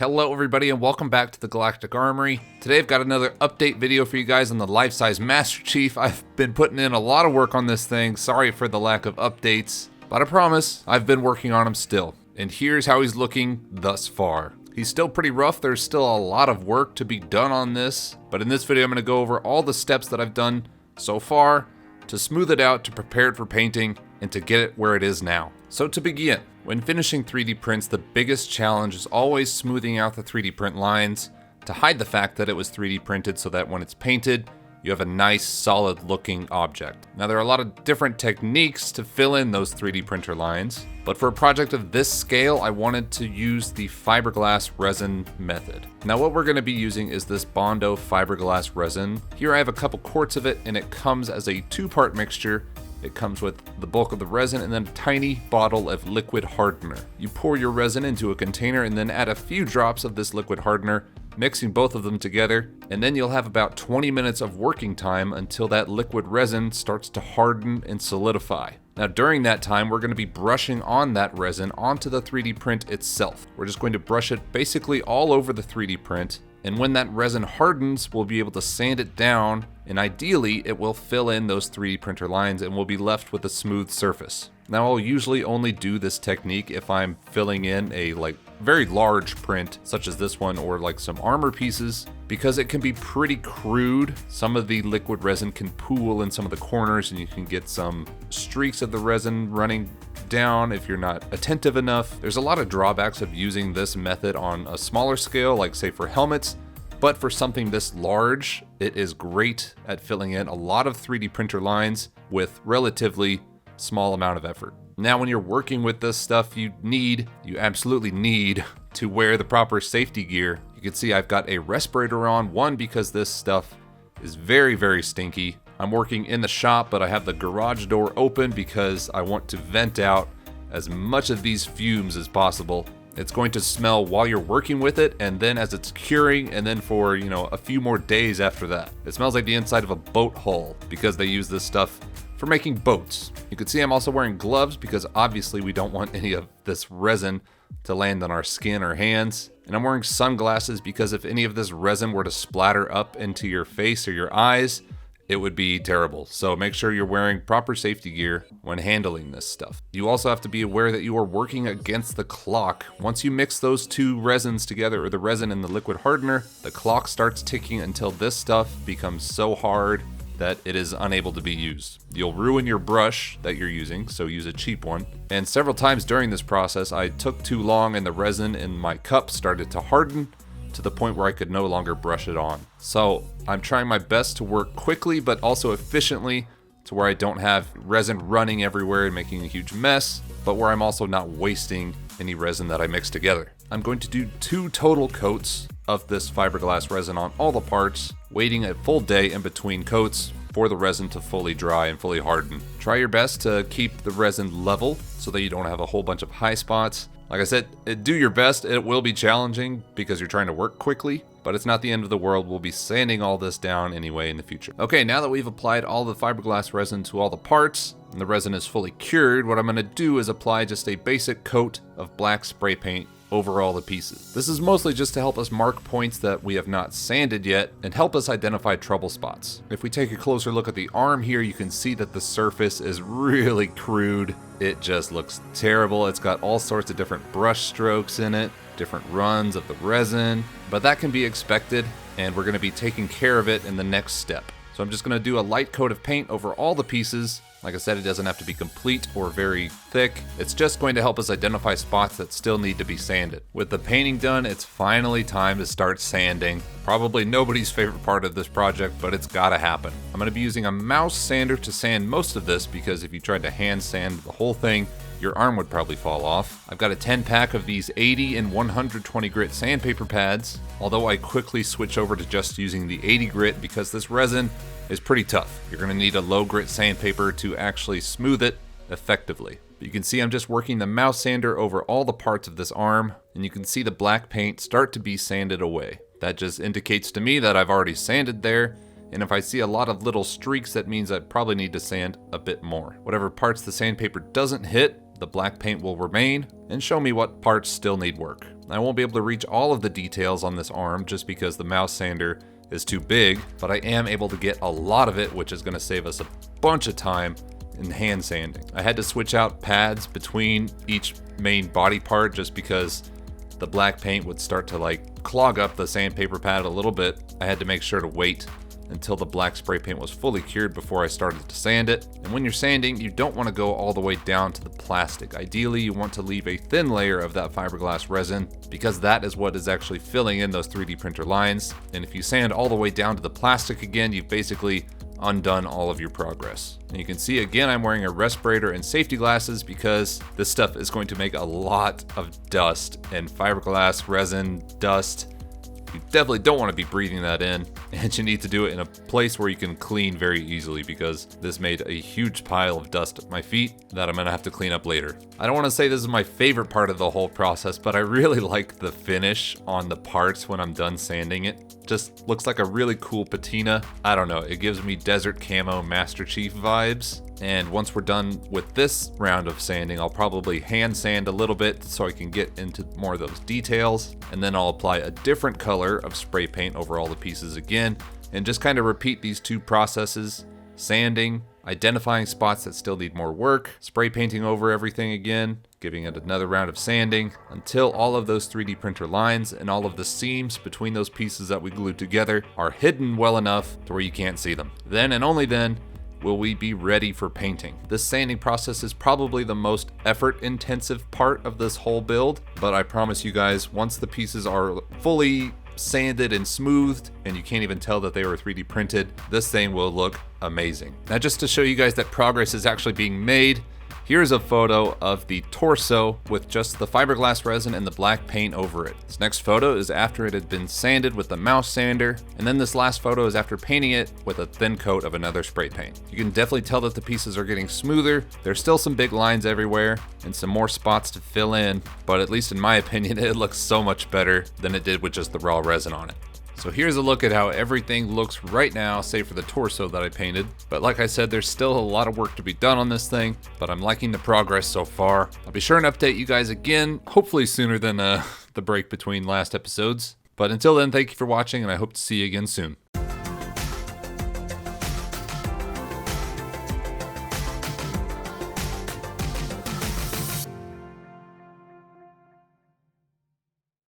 Hello everybody and welcome back to the Galactic Armory. Today I've got another update video for you guys on the life-size Master Chief. I've been putting in a lot of work on this thing. Sorry for the lack of updates, but I promise I've been working on him still. And here's how he's looking thus far. He's still pretty rough. There's still a lot of work to be done on this, but in this video I'm going to go over all the steps that I've done so far to smooth it out, to prepare it for painting, and to get it where it is now. So to begin, when finishing 3D prints, the biggest challenge is always smoothing out the 3D print lines to hide the fact that it was 3D printed so that when it's painted, you have a nice, solid looking object. Now there are a lot of different techniques to fill in those 3D printer lines, but for a project of this scale, I wanted to use the fiberglass resin method. Now what we're gonna be using is this Bondo fiberglass resin. Here I have a couple quarts of it, and it comes as a 2-part mixture. It comes with the bulk of the resin and then a tiny bottle of liquid hardener. You pour your resin into a container and then add a few drops of this liquid hardener, mixing both of them together, and then you'll have about 20 minutes of working time until that liquid resin starts to harden and solidify. Now during that time, we're going to be brushing on that resin onto the 3D print itself. We're just going to brush it basically all over the 3D print, and when that resin hardens, we'll be able to sand it down, and ideally it will fill in those 3D printer lines and we'll be left with a smooth surface. Now I'll usually only do this technique if I'm filling in a very large print such as this one, or like some armor pieces, because it can be pretty crude. Some of the liquid resin can pool in some of the corners and you can get some streaks of the resin running down if you're not attentive enough. There's a lot of drawbacks of using this method on a smaller scale, like say for helmets, but for something this large, it is great at filling in a lot of 3D printer lines with relatively small amount of effort. Now when you're working with this stuff, you absolutely need to wear the proper safety gear. You can see I've got a respirator on, one because this stuff is very, very stinky. I'm working in the shop, but I have the garage door open because I want to vent out as much of these fumes as possible. It's going to smell while you're working with it, and then as it's curing, and then for, a few more days after that. It smells like the inside of a boat hull because they use this stuff for making boats. You can see I'm also wearing gloves because obviously we don't want any of this resin to land on our skin or hands. And I'm wearing sunglasses because if any of this resin were to splatter up into your face or your eyes, it would be terrible. So make sure you're wearing proper safety gear when handling this stuff. You also have to be aware that you are working against the clock. Once you mix those two resins together, or the resin and the liquid hardener, the clock starts ticking until this stuff becomes so hard that it is unable to be used. You'll ruin your brush that you're using, so use a cheap one. And several times during this process, I took too long and the resin in my cup started to harden to the point where I could no longer brush it on. So I'm trying my best to work quickly, but also efficiently, to where I don't have resin running everywhere and making a huge mess, but where I'm also not wasting any resin that I mix together. I'm going to do 2 total coats of this fiberglass resin on all the parts, waiting a full day in between coats for the resin to fully dry and fully harden. Try your best to keep the resin level so that you don't have a whole bunch of high spots. Like I said, do your best. It will be challenging because you're trying to work quickly, but it's not the end of the world. We'll be sanding all this down anyway in the future. Okay, now that we've applied all the fiberglass resin to all the parts and the resin is fully cured, what I'm gonna do is apply just a basic coat of black spray paint over all the pieces. This is mostly just to help us mark points that we have not sanded yet and help us identify trouble spots. If we take a closer look at the arm here, you can see that the surface is really crude. It just looks terrible. It's got all sorts of different brush strokes in it, different runs of the resin, but that can be expected, and we're gonna be taking care of it in the next step. So I'm just gonna do a light coat of paint over all the pieces. Like I said, it doesn't have to be complete or very thick. It's just going to help us identify spots that still need to be sanded. With the painting done, it's finally time to start sanding. Probably nobody's favorite part of this project, but it's gotta happen. I'm gonna be using a mouse sander to sand most of this because if you tried to hand sand the whole thing, your arm would probably fall off. I've got a 10 pack of these 80 and 120 grit sandpaper pads, although I quickly switch over to just using the 80 grit because this resin is pretty tough. You're gonna need a low grit sandpaper to actually smooth it effectively. But you can see I'm just working the mouse sander over all the parts of this arm, and you can see the black paint start to be sanded away. That just indicates to me that I've already sanded there, and if I see a lot of little streaks, that means I probably need to sand a bit more. Whatever parts the sandpaper doesn't hit, the black paint will remain and show me what parts still need work. I won't be able to reach all of the details on this arm just because the mouse sander is too big, but I am able to get a lot of it, which is going to save us a bunch of time in hand sanding. I had to switch out pads between each main body part just because the black paint would start to like clog up the sandpaper pad a little bit. I had to make sure to wait until the black spray paint was fully cured before I started to sand it. And when you're sanding, you don't want to go all the way down to the plastic. Ideally, you want to leave a thin layer of that fiberglass resin because that is what is actually filling in those 3D printer lines. And if you sand all the way down to the plastic again, you've basically undone all of your progress. And you can see again, I'm wearing a respirator and safety glasses because this stuff is going to make a lot of dust, and fiberglass resin dust, you definitely don't want to be breathing that in, and you need to do it in a place where you can clean very easily because this made a huge pile of dust at my feet that I'm gonna have to clean up later. I don't want to say this is my favorite part of the whole process, but I really like the finish on the parts when I'm done sanding it. Just looks like a really cool patina. I don't know, it gives me desert camo Master Chief vibes. And once we're done with this round of sanding, I'll probably hand sand a little bit so I can get into more of those details. And then I'll apply a different color of spray paint over all the pieces again, and just kind of repeat these two processes: sanding, identifying spots that still need more work, spray painting over everything again, giving it another round of sanding until all of those 3D printer lines and all of the seams between those pieces that we glued together are hidden well enough to where you can't see them. Then and only then will we be ready for painting. This sanding process is probably the most effort-intensive part of this whole build, but I promise you guys, once the pieces are fully sanded and smoothed, and you can't even tell that they were 3D printed, this thing will look amazing. Now, just to show you guys that progress is actually being made, here's a photo of the torso with just the fiberglass resin and the black paint over it. This next photo is after it had been sanded with the mouse sander, and then this last photo is after painting it with a thin coat of another spray paint. You can definitely tell that the pieces are getting smoother. There's still some big lines everywhere and some more spots to fill in, but at least in my opinion, it looks so much better than it did with just the raw resin on it. So here's a look at how everything looks right now, save for the torso that I painted. But like I said, there's still a lot of work to be done on this thing, but I'm liking the progress so far. I'll be sure and update you guys again, hopefully sooner than the break between last episodes. But until then, thank you for watching, and I hope to see you again soon.